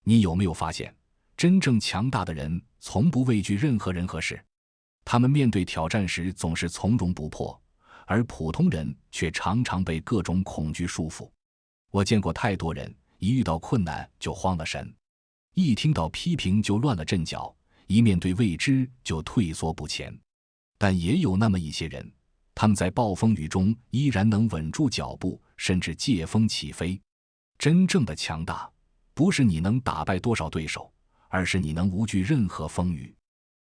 你有没有发现，真正强大的人从不畏惧任何人和事，他们面对挑战时总是从容不迫，而普通人却常常被各种恐惧束缚。我见过太多人，一遇到困难就慌了神，一听到批评就乱了阵脚，一面对未知就退缩不前。但也有那么一些人，他们在暴风雨中依然能稳住脚步，甚至借风起飞。真正的强大，不是你能打败多少对手，而是你能无惧任何风雨。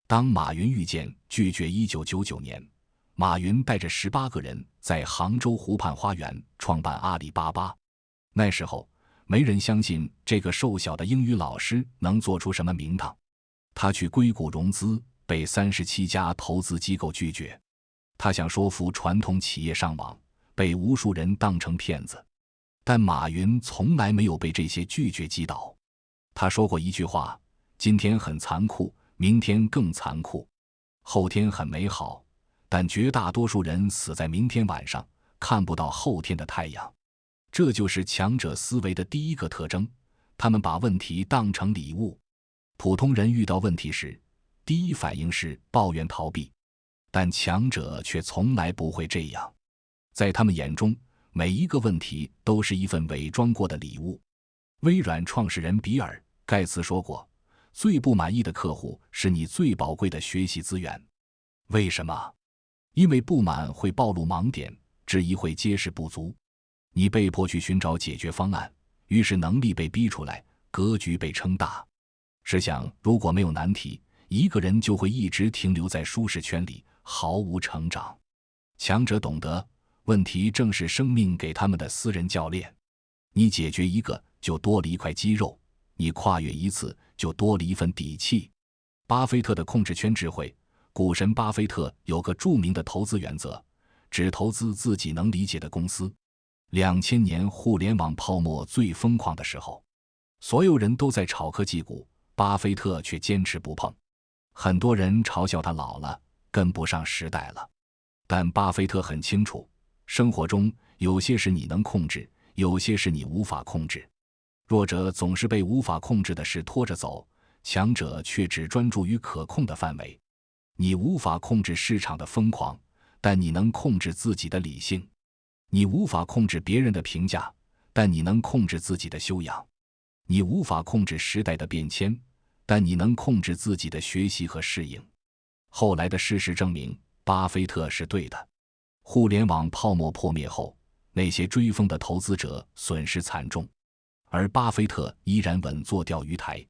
当马云遇见拒绝1999年，马云带着18个人在杭州湖畔花园创办阿里巴巴。那时候，没人相信这个瘦小的英语老师能做出什么名堂。他去硅谷融资，被37家投资机构拒绝。他想说服传统企业上网，被无数人当成骗子。但马云从来没有被这些拒绝击倒。他说过一句话：今天很残酷，明天更残酷，后天很美好，但绝大多数人死在明天晚上，看不到后天的太阳。这就是强者思维的第一个特征，他们把问题当成礼物。普通人遇到问题时，第一反应是抱怨逃避，但强者却从来不会这样。在他们眼中，每一个问题都是一份伪装过的礼物。微软创始人比尔·盖茨说过，最不满意的客户是你最宝贵的学习资源。为什么？因为不满会暴露盲点，质疑会揭示不足。你被迫去寻找解决方案，于是能力被逼出来，格局被撑大。试想，如果没有难题，一个人就会一直停留在舒适圈里，毫无成长。强者懂得，问题正是生命给他们的私人教练。你解决一个，就多了一块肌肉；你跨越一次，就多了一份底气。巴菲特的控制圈智慧，股神巴菲特有个著名的投资原则，只投资自己能理解的公司。2000年互联网泡沫最疯狂的时候，所有人都在炒科技股，巴菲特却坚持不碰。很多人嘲笑他老了，跟不上时代了。但巴菲特很清楚，生活中有些事你能控制，有些事你无法控制。弱者总是被无法控制的事拖着走，强者却只专注于可控的范围。你无法控制市场的疯狂，但你能控制自己的理性。你无法控制别人的评价，但你能控制自己的修养。你无法控制时代的变迁，但你能控制自己的学习和适应。后来的事实证明，巴菲特是对的。互联网泡沫破灭后，那些追风的投资者损失惨重，而巴菲特依然稳坐钓鱼台。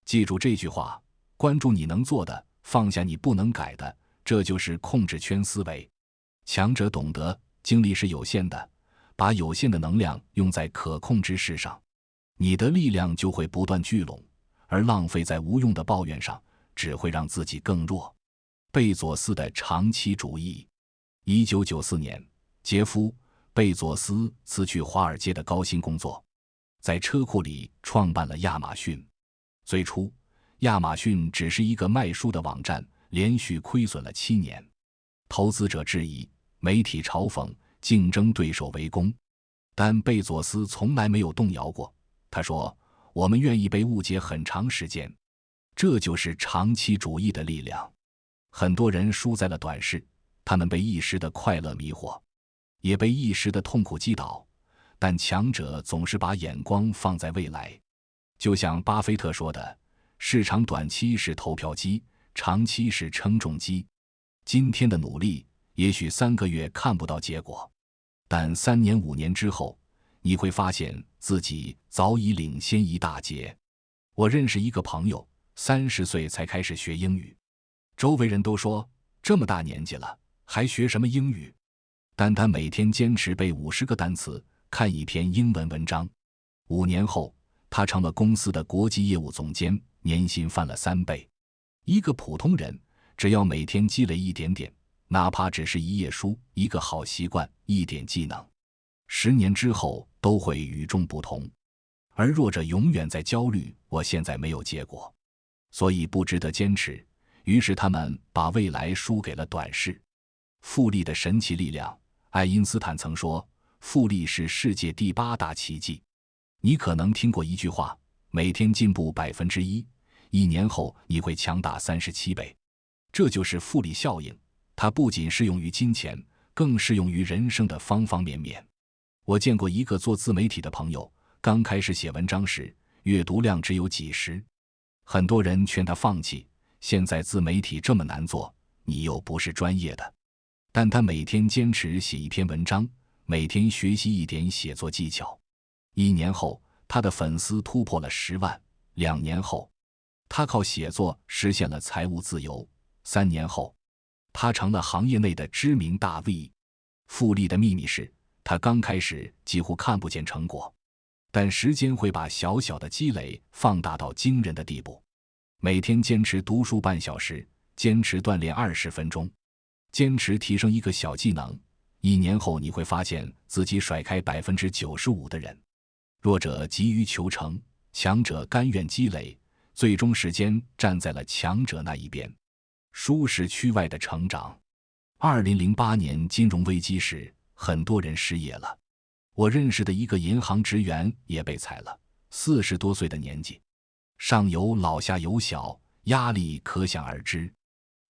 记住这句话，关注你能做的，放下你不能改的，这就是控制圈思维。强者懂得，精力是有限的，把有限的能量用在可控之事上，你的力量就会不断聚拢，而浪费在无用的抱怨上，只会让自己更弱。贝佐斯的长期主义。1994年，杰夫·贝佐斯辞去华尔街的高薪工作，在车库里创办了亚马逊。最初，亚马逊只是一个卖书的网站，连续亏损了7年。投资者质疑，媒体嘲讽，竞争对手围攻，但贝佐斯从来没有动摇过。他说：“我们愿意被误解很长时间。”这就是长期主义的力量。很多人输在了短视，他们被一时的快乐迷惑，也被一时的痛苦击倒，但强者总是把眼光放在未来。就像巴菲特说的，市场短期是投票机，长期是称重机。今天的努力也许3个月看不到结果，但3年5年之后，你会发现自己早已领先一大截。我认识一个朋友，30岁才开始学英语，周围人都说这么大年纪了还学什么英语，但他每天坚持背50个单词，看一篇英文文章。5年后，他成了公司的国际业务总监，年薪翻了3倍。一个普通人只要每天积累一点点，哪怕只是一页书，一个好习惯，一点技能，10年之后都会与众不同。而弱者永远在焦虑，我现在没有结果，所以不值得坚持，于是他们把未来输给了短视。复利的神奇力量，爱因斯坦曾说，复利是世界第8大奇迹。你可能听过一句话，每天进步1%，1年后你会强大37倍。这就是复利效应，它不仅适用于金钱，更适用于人生的方方面面。我见过一个做自媒体的朋友，刚开始写文章时，阅读量只有几十，很多人劝他放弃，现在自媒体这么难做，你又不是专业的。但他每天坚持写一篇文章，每天学习一点写作技巧。1年后，他的粉丝突破了10万；2年后，他靠写作实现了财务自由；3年后，他成了行业内的知名大 V。复利的秘密是，他刚开始几乎看不见成果，但时间会把小小的积累放大到惊人的地步。每天坚持读书半小时，坚持锻炼20分钟，坚持提升一个小技能，1年后你会发现自己甩开95%的人。弱者急于求成，强者甘愿积累，最终时间站在了强者那一边。舒适区外的成长。2008年金融危机时，很多人失业了。我认识的一个银行职员也被裁了，40多岁的年纪，上有老下有小，压力可想而知。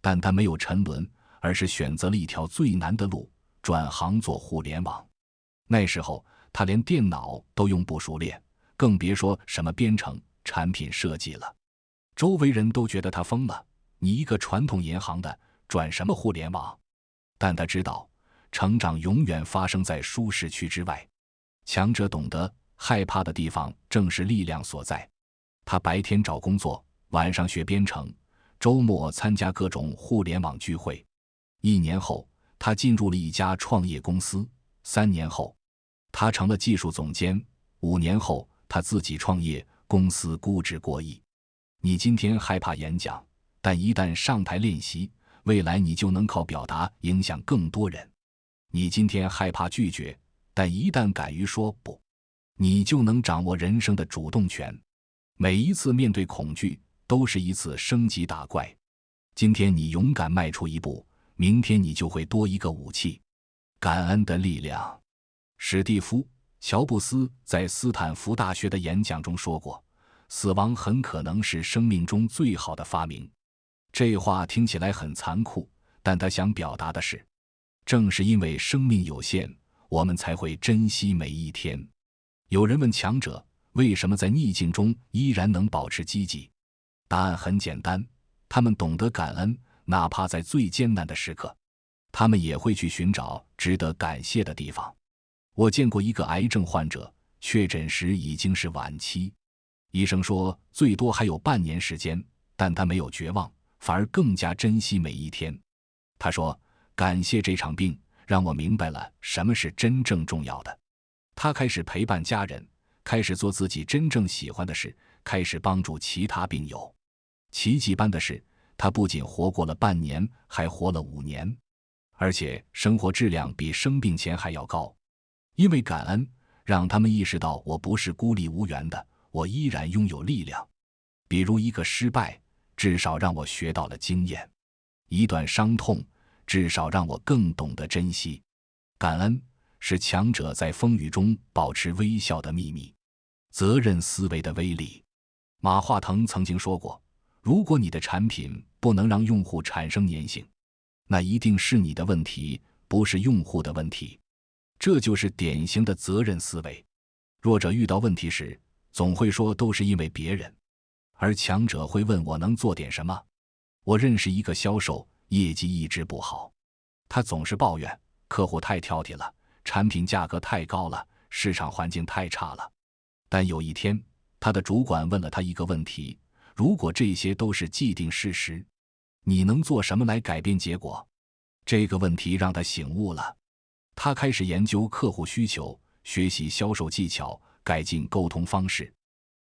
但他没有沉沦，而是选择了一条最难的路，转行做互联网。那时候他连电脑都用不熟练，更别说什么编程、产品设计了。周围人都觉得他疯了，你一个传统银行的，转什么互联网？但他知道，成长永远发生在舒适区之外。强者懂得，害怕的地方正是力量所在。他白天找工作，晚上学编程，周末参加各种互联网聚会。1年后，他进入了一家创业公司；3年后，他成了技术总监；5年后，他自己创业，公司估值过亿。你今天害怕演讲，但一旦上台练习，未来你就能靠表达影响更多人。你今天害怕拒绝，但一旦敢于说不，你就能掌握人生的主动权。每一次面对恐惧，都是一次升级打怪。今天你勇敢迈出一步，明天你就会多一个武器。感恩的力量。史蒂夫·乔布斯在斯坦福大学的演讲中说过，死亡很可能是生命中最好的发明。这话听起来很残酷，但他想表达的是，正是因为生命有限，我们才会珍惜每一天。有人问强者，为什么在逆境中依然能保持积极？答案很简单，他们懂得感恩，哪怕在最艰难的时刻，他们也会去寻找值得感谢的地方。我见过一个癌症患者，确诊时已经是晚期，医生说最多还有半年时间，但他没有绝望，反而更加珍惜每一天。他说，感谢这场病，让我明白了什么是真正重要的。他开始陪伴家人，开始做自己真正喜欢的事，开始帮助其他病友。奇迹般的是，他不仅活过了半年，还活了5年，而且生活质量比生病前还要高。因为感恩，让他们意识到我不是孤立无援的，我依然拥有力量。比如一个失败，至少让我学到了经验；一段伤痛，至少让我更懂得珍惜。感恩是强者在风雨中保持微笑的秘密。责任思维的威力。马化腾曾经说过，如果你的产品不能让用户产生粘性，那一定是你的问题，不是用户的问题。这就是典型的责任思维。弱者遇到问题时，总会说都是因为别人，而强者会问我能做点什么。我认识一个销售，业绩一直不好，他总是抱怨客户太挑剔了，产品价格太高了，市场环境太差了。但有一天，他的主管问了他一个问题，如果这些都是既定事实，你能做什么来改变结果？这个问题让他醒悟了。他开始研究客户需求，学习销售技巧，改进沟通方式。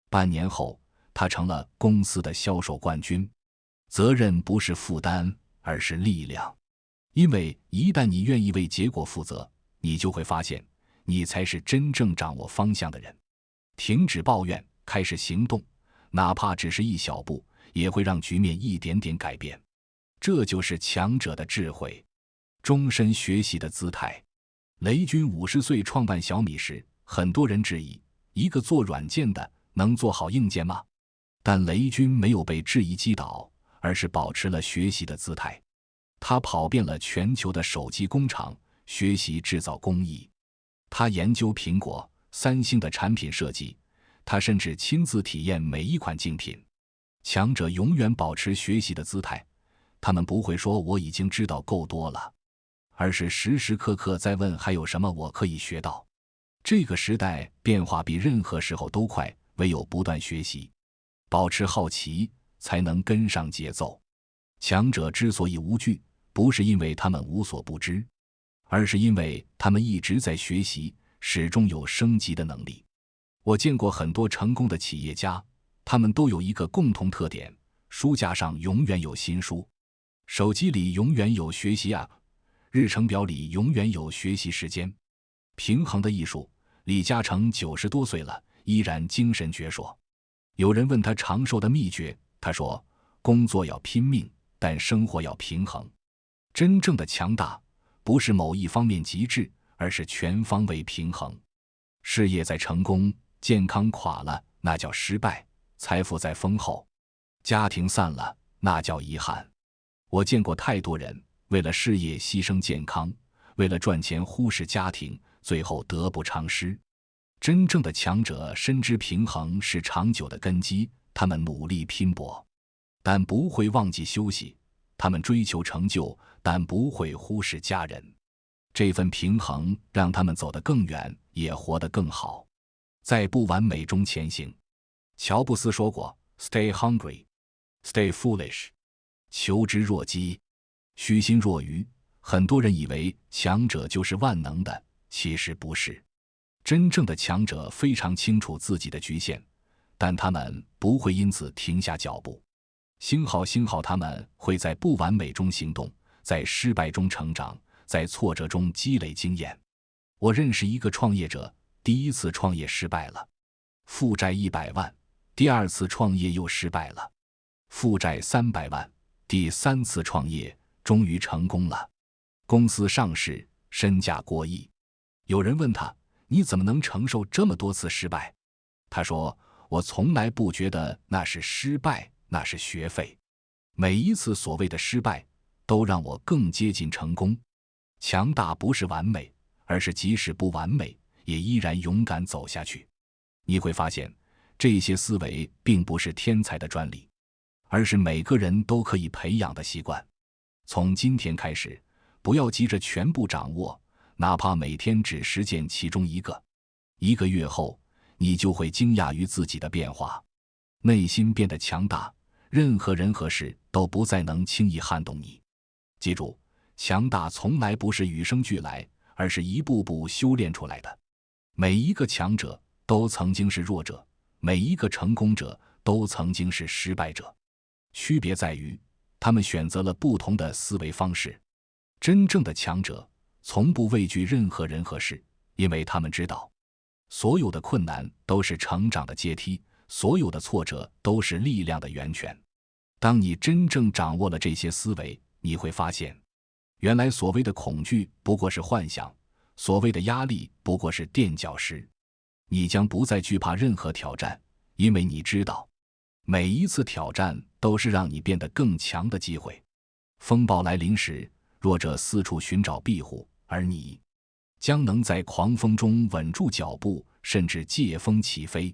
半年后，他成了公司的销售冠军。责任不是负担，而是力量。因为一旦你愿意为结果负责，你就会发现，你才是真正掌握方向的人。停止抱怨，开始行动，哪怕只是一小步，也会让局面一点点改变。这就是强者的智慧。终身学习的姿态。雷军50岁创办小米时，很多人质疑，一个做软件的能做好硬件吗？但雷军没有被质疑击倒，而是保持了学习的姿态。他跑遍了全球的手机工厂，学习制造工艺。他研究苹果、三星的产品设计，他甚至亲自体验每一款竞品。强者永远保持学习的姿态，他们不会说我已经知道够多了，而是时时刻刻在问还有什么我可以学到。这个时代变化比任何时候都快，唯有不断学习，保持好奇，才能跟上节奏。强者之所以无惧，不是因为他们无所不知，而是因为他们一直在学习，始终有升级的能力。我见过很多成功的企业家，他们都有一个共同特点：书架上永远有新书，手机里永远有学习 App， 日程表里永远有学习时间。平衡的艺术，李嘉诚90多岁了，依然精神矍铄。有人问他长寿的秘诀，他说：工作要拼命，但生活要平衡。真正的强大，不是某一方面极致，而是全方位平衡。事业在成功，健康垮了，那叫失败；财富在丰厚，家庭散了，那叫遗憾。我见过太多人为了事业牺牲健康，为了赚钱忽视家庭，最后得不偿失。真正的强者深知平衡是长久的根基，他们努力拼搏，但不会忘记休息；他们追求成就，但不会忽视家人。这份平衡让他们走得更远，也活得更好，在不完美中前行。乔布斯说过 ：“Stay hungry, stay foolish。”求知若饥，虚心若愚。很多人以为强者就是万能的，其实不是。真正的强者非常清楚自己的局限，但他们不会因此停下脚步。幸好他们会在不完美中行动，在失败中成长，在挫折中积累经验。我认识一个创业者，第一次创业失败了，负债100万；第二次创业又失败了，负债300万；第三次创业终于成功了，公司上市，身价过亿。有人问他：你怎么能承受这么多次失败？他说：我从来不觉得那是失败，那是学费。每一次所谓的失败，都让我更接近成功。强大不是完美，而是即使不完美，也依然勇敢走下去。你会发现，这些思维并不是天才的专利，而是每个人都可以培养的习惯。从今天开始，不要急着全部掌握，哪怕每天只实践其中一个。1个月后，你就会惊讶于自己的变化，内心变得强大，任何人和事都不再能轻易撼动你。记住，强大从来不是与生俱来，而是一步步修炼出来的。每一个强者都曾经是弱者，每一个成功者都曾经是失败者，区别在于他们选择了不同的思维方式。真正的强者从不畏惧任何人和事，因为他们知道，所有的困难都是成长的阶梯，所有的挫折都是力量的源泉。当你真正掌握了这些思维，你会发现，原来所谓的恐惧不过是幻想，所谓的压力不过是垫脚石。你将不再惧怕任何挑战，因为你知道，每一次挑战都是让你变得更强的机会。风暴来临时，弱者四处寻找庇护，而你将能在狂风中稳住脚步，甚至借风起飞。